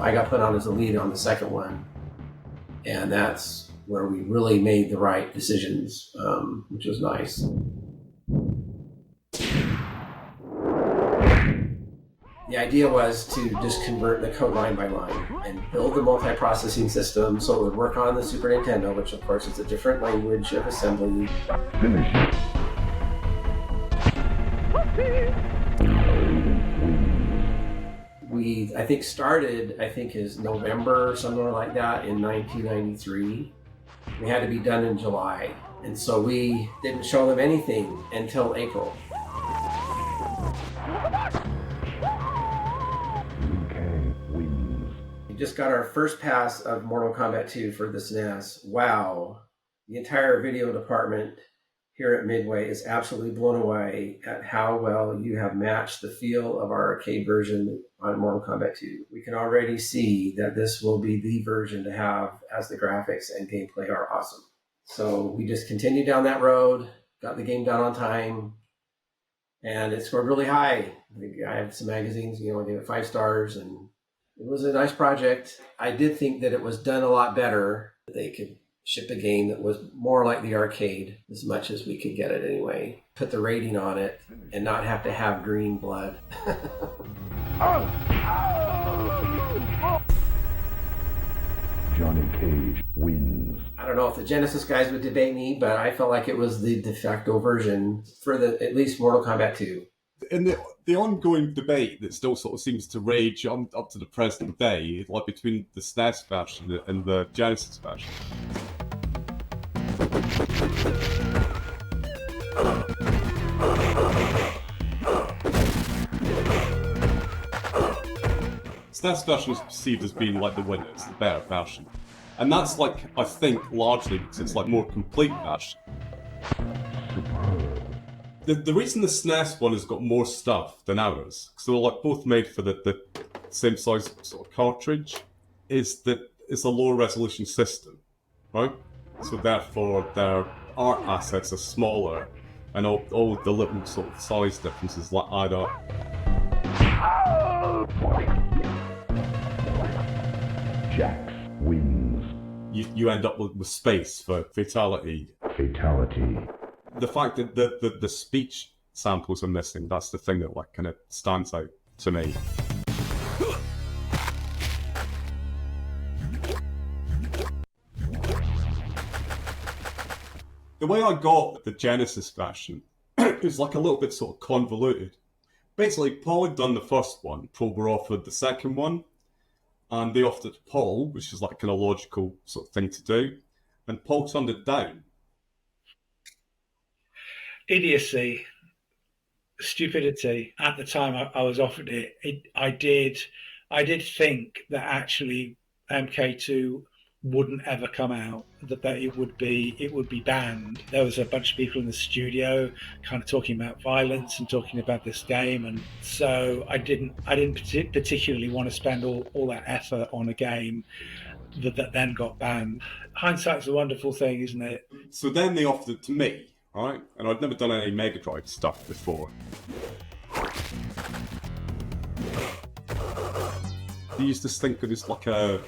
I got put on as a lead on the second one, and that's where we really made the right decisions, which was nice. The idea was to just convert the code line by line and build the multi-processing system so it would work on the Super Nintendo, which of course is a different language of assembly. Finish it. We, I think, started, is November, somewhere like that, in 1993. We had to be done in July, and so we didn't show them anything until April. We just got our first pass of Mortal Kombat 2 for the SNES. Wow. The entire video department here at Midway is absolutely blown away at how well you have matched the feel of our arcade version on Mortal Kombat 2. We can already see that this will be the version to have, as the graphics and gameplay are awesome. So we just continued down that road, got the game done on time, and it scored really high. I had some magazines, I gave it 5 stars, and it was a nice project. I did think that it was done a lot better. They could ship a game that was more like the arcade, as much as we could get it anyway. Put the rating on it and not have to have green blood. Johnny Cage wins. I don't know if the Genesis guys would debate me, but I felt like it was the de facto version for at least Mortal Kombat 2. And the ongoing debate that still sort of seems to rage up to the present day, like between the SNES version and the Genesis version. SNES version is perceived as being like the winner, it's the better version. And that's like, I think, largely because it's like more complete version. The reason the SNES one has got more stuff than ours, because they were like both made for the same size sort of cartridge, is that it's a lower resolution system, right? So therefore their art assets are smaller, and all the little sort of size differences like add up. Jax wins. You end up with space for fatality. Fatality. The fact that the speech samples are missing, that's the thing that like kind of stands out to me. The way I got the Genesis version is like a little bit sort of convoluted. Basically, Paul had done the first one, Paul were offered the second one, and they offered it to Paul, which is like kind of logical sort of thing to do, and Paul turned it down. Idiocy, stupidity. At the time I was offered it, I did think that actually MK2 wouldn't ever come out, that it would be banned. There was a bunch of people in the studio kind of talking about violence and talking about this game, and so I didn't particularly want to spend all that effort on a game that then got banned. Hindsight's a wonderful thing, isn't it? So then they offered it to me, right? And I'd never done any Mega Drive stuff before. They used this thing that is like a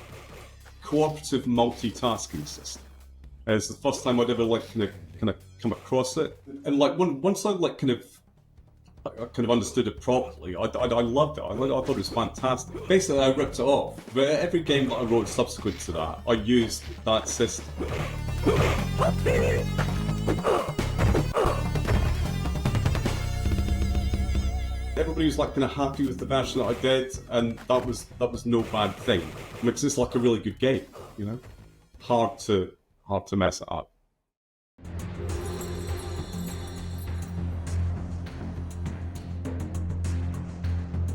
cooperative multitasking system. And it's the first time I'd ever like kind of come across it, and like once I like kind of understood it properly, I loved it. I thought it was fantastic. Basically, I ripped it off. But every game that I wrote subsequent to that, I used that system. Everybody was like kind of happy with the version that I did, and that was no bad thing. I mean, it's just like a really good game, you know. Hard to mess it up.